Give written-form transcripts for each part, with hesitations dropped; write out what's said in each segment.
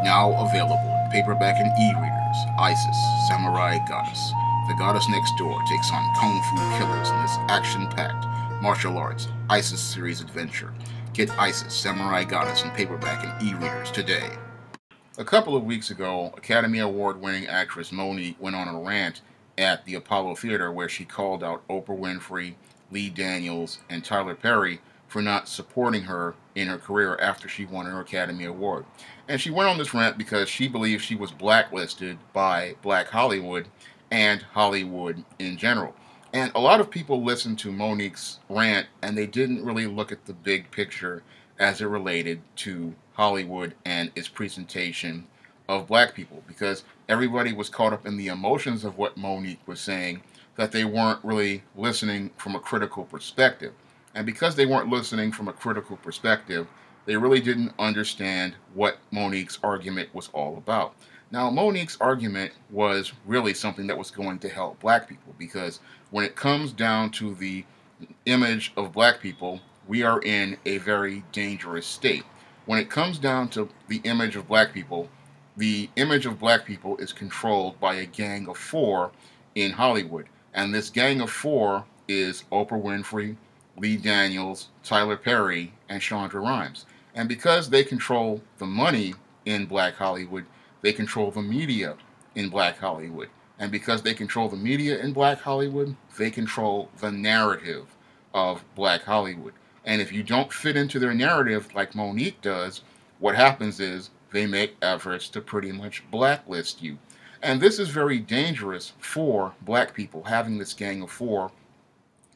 Now available in paperback and e-readers, Isis, Samurai Goddess. The goddess next door takes on kung fu killers in this action-packed martial arts Isis series adventure. Get Isis, Samurai Goddess in paperback and e-readers today. A couple of weeks ago, Academy Award-winning actress Monique went on a rant at the Apollo Theater where she called out Oprah Winfrey, Lee Daniels, and Tyler Perry for not supporting her in her career after she won her Academy Award. And she went on this rant because she believes she was blacklisted by Black Hollywood and Hollywood in general. And a lot of people listened to Monique's rant and they didn't really look at the big picture as it related to Hollywood and its presentation of black people, because everybody was caught up in the emotions of what Monique was saying, that they weren't really listening from a critical perspective. And because they weren't listening from a critical perspective, they really didn't understand what Monique's argument was all about. Now, Monique's argument was really something that was going to help black people, because when it comes down to the image of black people, we are in a very dangerous state. When it comes down to the image of black people, the image of black people is controlled by a gang of four in Hollywood. And this gang of four is Oprah Winfrey, Lee Daniels, Tyler Perry, and Shonda Rhimes. And because they control the money in Black Hollywood, they control the media in Black Hollywood. And because they control the media in Black Hollywood, they control the narrative of Black Hollywood. And if you don't fit into their narrative like Monique does, what happens is they make efforts to pretty much blacklist you. And this is very dangerous for black people, having this gang of four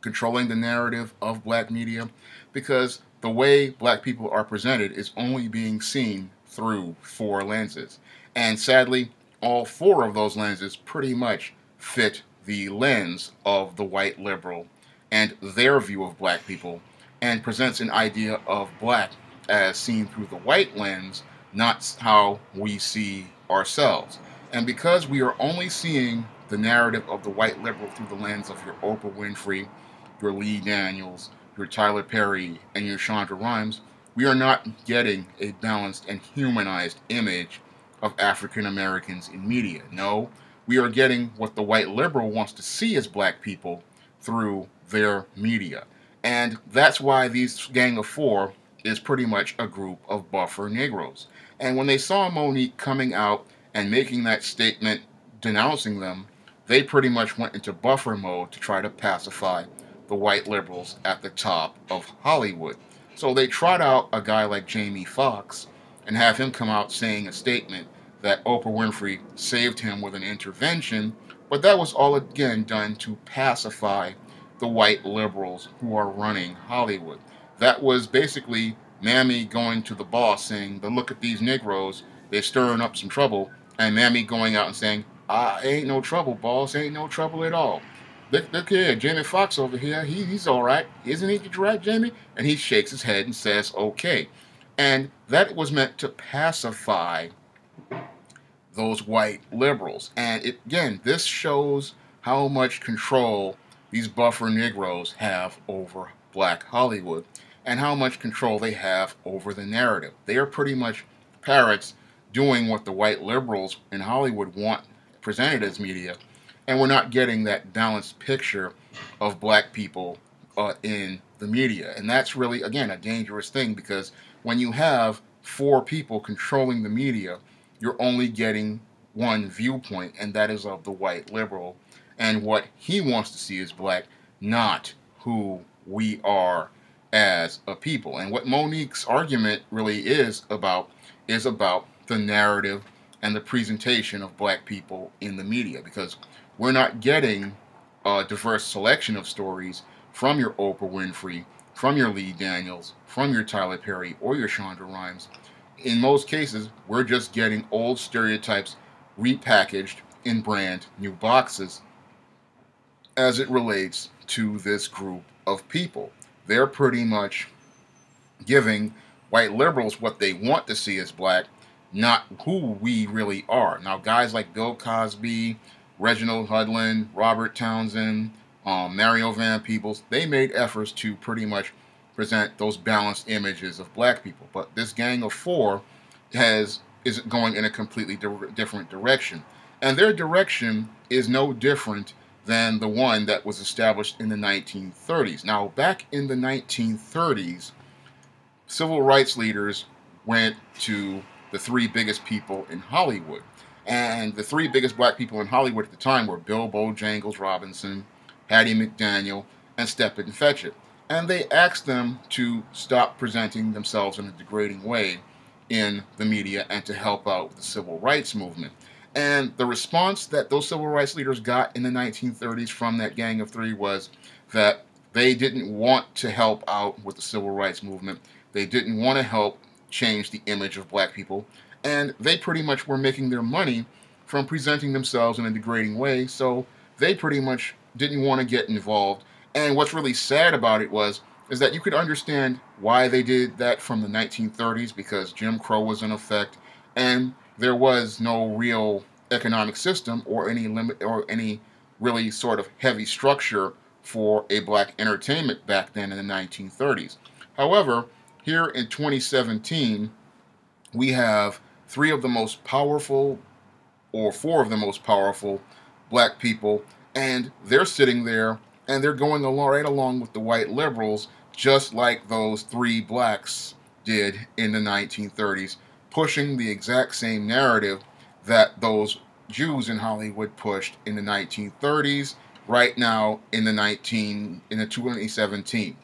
controlling the narrative of black media, because the way black people are presented is only being seen through four lenses. And sadly, all four of those lenses pretty much fit the lens of the white liberal and their view of black people, and presents an idea of black as seen through the white lens, not how we see ourselves. And because we are only seeing the narrative of the white liberal through the lens of your Oprah Winfrey, your Lee Daniels, your Tyler Perry, and your Shonda Rhimes, we are not getting a balanced and humanized image of African Americans in media. No, we are getting what the white liberal wants to see as black people through their media. And that's why these gang of four is pretty much a group of buffer Negroes. And when they saw Monique coming out and making that statement denouncing them, they pretty much went into buffer mode to try to pacify the white liberals at the top of Hollywood. So they trot out a guy like Jamie Foxx and have him come out saying a statement that Oprah Winfrey saved him with an intervention, but that was all again done to pacify the white liberals who are running Hollywood. That was basically Mammy going to the boss saying, "But look at these Negroes, they're stirring up some trouble," and Mammy going out and saying, "Ain't no trouble, boss, ain't no trouble at all. Look here, Jamie Foxx over here, he's all right. Isn't he right, Jamie?" And he shakes his head and says, "Okay." And that was meant to pacify those white liberals. And again, this shows how much control these buffer Negroes have over black Hollywood and how much control they have over the narrative. They are pretty much parrots doing what the white liberals in Hollywood want presented as media, and we're not getting that balanced picture of black people in the media. And that's really, again, a dangerous thing, because when you have four people controlling the media, you're only getting one viewpoint, and that is of the white liberal and what he wants to see as black, not who we are as a people. And what Monique's argument really is about the narrative and the presentation of black people in the media, because we're not getting a diverse selection of stories from your Oprah Winfrey, from your Lee Daniels, from your Tyler Perry, or your Shonda Rhimes. In most cases, we're just getting old stereotypes repackaged in brand new boxes as it relates to this group of people. They're pretty much giving white liberals what they want to see as black, not who we really are. Now, guys like Bill Cosby, Reginald Hudlin, Robert Townsend, Mario Van Peebles, they made efforts to pretty much present those balanced images of black people. But this gang of four has is going in a completely different direction. And their direction is no different than the one that was established in the 1930s. Now, back in the 1930s, civil rights leaders went to the three biggest people in Hollywood. And the three biggest black people in Hollywood at the time were Bill Bojangles Robinson, Hattie McDaniel, and Stephen Fetchit. And they asked them to stop presenting themselves in a degrading way in the media and to help out with the civil rights movement. And the response that those civil rights leaders got in the 1930s from that gang of three was that they didn't want to help out with the civil rights movement. They didn't want to help change the image of black people. And they pretty much were making their money from presenting themselves in a degrading way. So they pretty much didn't want to get involved. And what's really sad about it is that you could understand why they did that from the 1930s, because Jim Crow was in effect and there was no real economic system or any limit or any really sort of heavy structure for a black entertainment back then in the 1930s. However, here in 2017, we have three of the most powerful, or four of the most powerful black people, and they're sitting there and they're going along right along with the white liberals, just like those three blacks did in the 1930s, pushing the exact same narrative that those Jews in Hollywood pushed in the 1930s, right now in the 2017.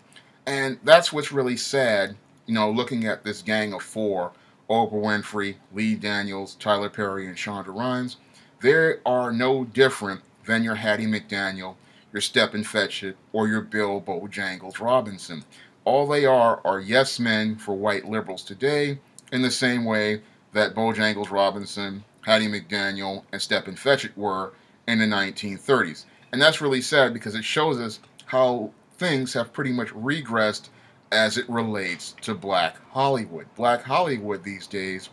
And that's what's really sad, looking at this gang of four: Oprah Winfrey, Lee Daniels, Tyler Perry, and Shonda Rhimes. They are no different than your Hattie McDaniel, your Stephen Fetchit, or your Bill Bojangles Robinson. All they are yes men for white liberals today, in the same way that Bojangles Robinson, Hattie McDaniel, and Stephen Fetchit were in the 1930s. And that's really sad because it shows us how things have pretty much regressed as it relates to black Hollywood. Black Hollywood these days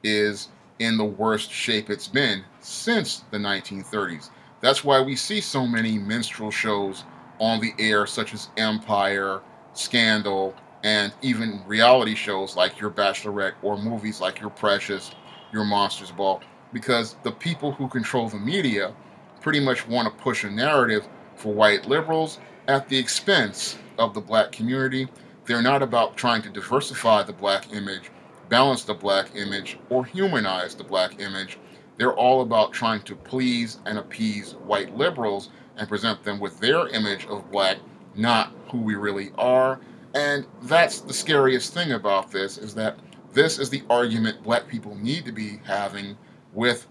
is in the worst shape it's been since the 1930s. That's why we see so many minstrel shows on the air, such as Empire, Scandal, and even reality shows like Your Bachelorette, or movies like Your Precious, Your Monsters Ball, because the people who control the media pretty much want to push a narrative for white liberals at the expense of the black community. They're not about trying to diversify the black image, balance the black image, or humanize the black image. They're all about trying to please and appease white liberals and present them with their image of black, not who we really are. And that's the scariest thing about this, is that this is the argument black people need to be having with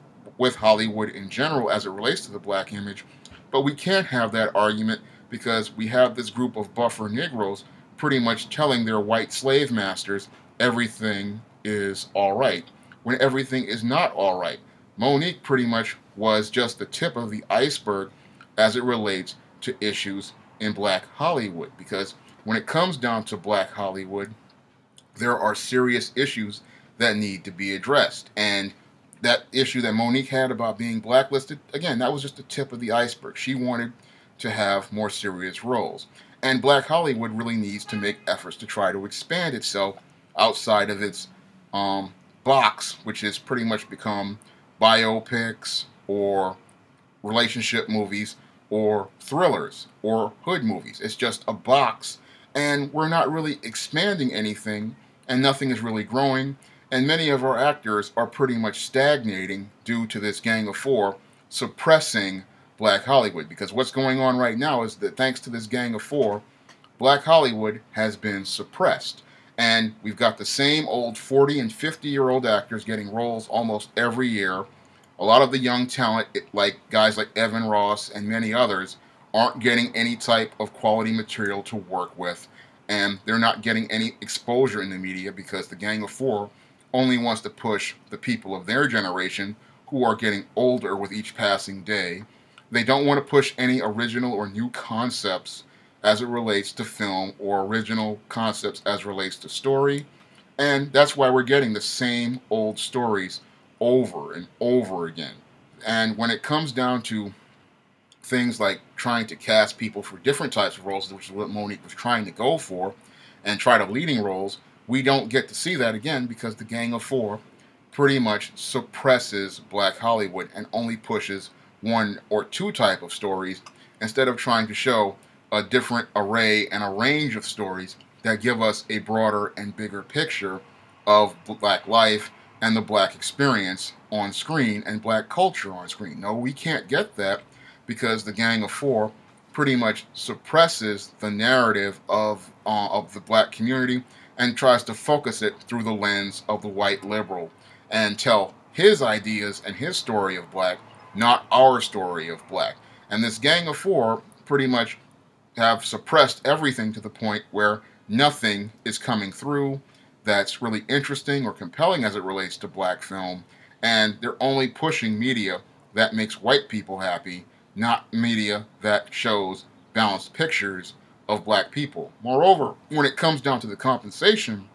Hollywood in general as it relates to the black image. But we can't have that argument because we have this group of buffer Negroes pretty much telling their white slave masters everything is all right, when everything is not all right. Monique pretty much was just the tip of the iceberg as it relates to issues in black Hollywood, because when it comes down to black Hollywood, there are serious issues that need to be addressed. And that issue that Monique had about being blacklisted, again, that was just the tip of the iceberg. She wanted to have more serious roles. And black Hollywood really needs to make efforts to try to expand itself outside of its box, which has pretty much become biopics or relationship movies or thrillers or hood movies. It's just a box, and we're not really expanding anything, and nothing is really growing, and many of our actors are pretty much stagnating due to this gang of four suppressing black Hollywood. Because what's going on right now is that thanks to this gang of four, black Hollywood has been suppressed. And we've got the same old 40 and 50-year-old actors getting roles almost every year. A lot of the young talent, like guys like Evan Ross and many others, aren't getting any type of quality material to work with. And they're not getting any exposure in the media because the gang of four only wants to push the people of their generation who are getting older with each passing day. They don't want to push any original or new concepts as it relates to film, or original concepts as relates to story. And that's why we're getting the same old stories over and over again. And when it comes down to things like trying to cast people for different types of roles, which is what Monique was trying to go for, and try to leading roles, we don't get to see that again because the gang of four pretty much suppresses Black Hollywood and only pushes one or two type of stories instead of trying to show a different array and a range of stories that give us a broader and bigger picture of Black life and the Black experience on screen and Black culture on screen. No, we can't get that because the Gang of Four pretty much suppresses the narrative of the Black community and tries to focus it through the lens of the white liberal and tell his ideas and his story of Black, not our story of Black. And this Gang of Four pretty much have suppressed everything to the point where nothing is coming through that's really interesting or compelling as it relates to Black film, and they're only pushing media that makes white people happy, not media that shows balanced pictures of Black people. Moreover, when it comes down to the compensation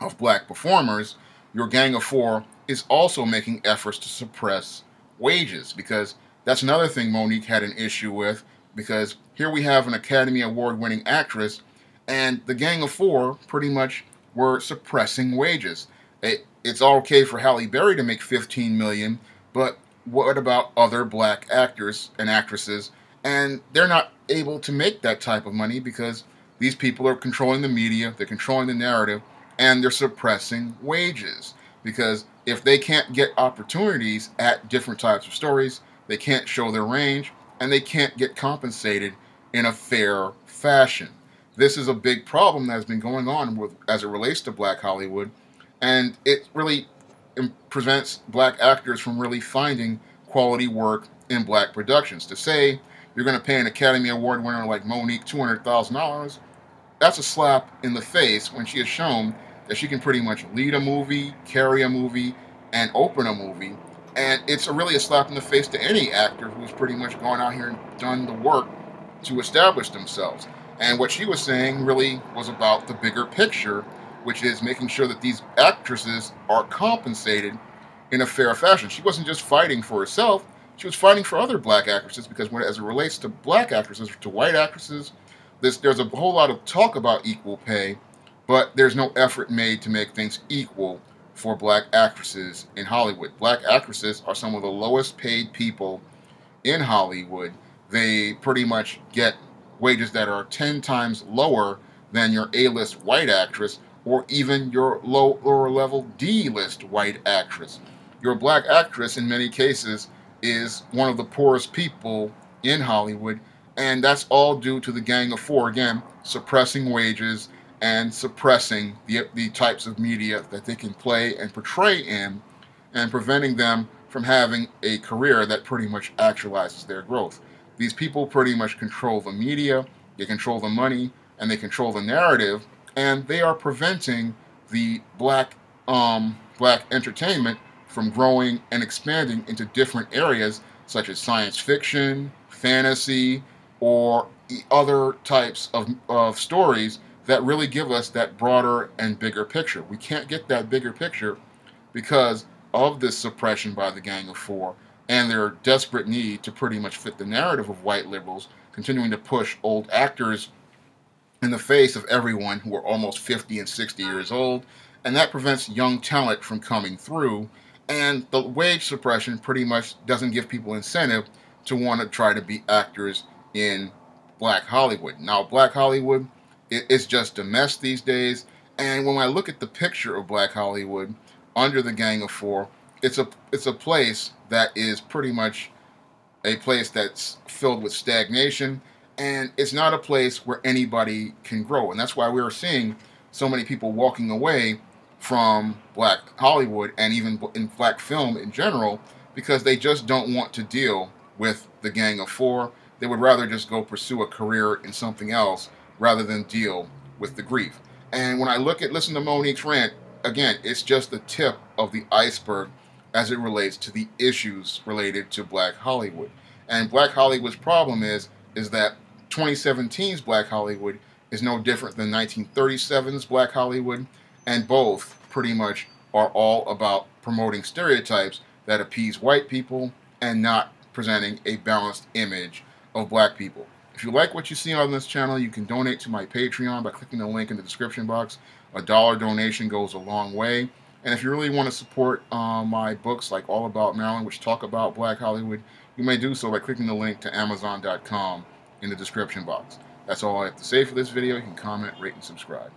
of Black performers, your Gang of Four is also making efforts to suppress wages, because that's another thing Monique had an issue with, because here we have an Academy Award winning actress, and the Gang of Four pretty much were suppressing wages. It's okay for Halle Berry to make $15 million, but what about other Black actors and actresses? And they're not able to make that type of money because these people are controlling the media, they're controlling the narrative, and they're suppressing wages. Because if they can't get opportunities at different types of stories, they can't show their range, and they can't get compensated in a fair fashion. This is a big problem that has been going on as it relates to Black Hollywood, and it really prevents Black actors from really finding quality work in Black productions. To say you're going to pay an Academy Award winner like Monique $200,000, that's a slap in the face when she has shown that she can pretty much lead a movie, carry a movie, and open a movie. And it's really a slap in the face to any actor who's pretty much gone out here and done the work to establish themselves. And what she was saying really was about the bigger picture, which is making sure that these actresses are compensated in a fair fashion. She wasn't just fighting for herself, she was fighting for other Black actresses, because as it relates to Black actresses, to white actresses, there's a whole lot of talk about equal pay, but there's no effort made to make things equal for Black actresses in Hollywood. Black actresses are some of the lowest paid people in Hollywood. They pretty much get wages that are 10 times lower than your A-list white actress, or even your lower level D-list white actress. Your Black actress, in many cases, is one of the poorest people in Hollywood, and that's all due to the Gang of Four, again, suppressing wages and suppressing the types of media that they can play and portray in, and preventing them from having a career that pretty much actualizes their growth. These people pretty much control the media, they control the money, and they control the narrative, and they are preventing the Black entertainment from growing and expanding into different areas such as science fiction, fantasy, or other types of stories that really give us that broader and bigger picture. We can't get that bigger picture because of this suppression by the Gang of Four and their desperate need to pretty much fit the narrative of white liberals, continuing to push old actors in the face of everyone who are almost 50 and 60 years old, and that prevents young talent from coming through. And the wage suppression pretty much doesn't give people incentive to want to try to be actors in Black Hollywood. Now, Black Hollywood is just a mess these days, and when I look at the picture of Black Hollywood under the Gang of Four, it's a place that is pretty much a place that's filled with stagnation, and it's not a place where anybody can grow. And that's why we're seeing so many people walking away from Black Hollywood and even in Black film in general, because they just don't want to deal with the Gang of Four. They would rather just go pursue a career in something else rather than deal with the grief. And when I listen to Monique's rant, again, it's just the tip of the iceberg as it relates to the issues related to Black Hollywood. And Black Hollywood's problem is that 2017's Black Hollywood is no different than 1937's Black Hollywood, and both pretty much are all about promoting stereotypes that appease white people and not presenting a balanced image of Black people. If you like what you see on this channel, you can donate to my Patreon by clicking the link in the description box. $1 donation goes a long way. And if you really want to support my books like All About Maryland, which talk about Black Hollywood, you may do so by clicking the link to Amazon.com in the description box. That's all I have to say for this video. You can comment, rate, and subscribe.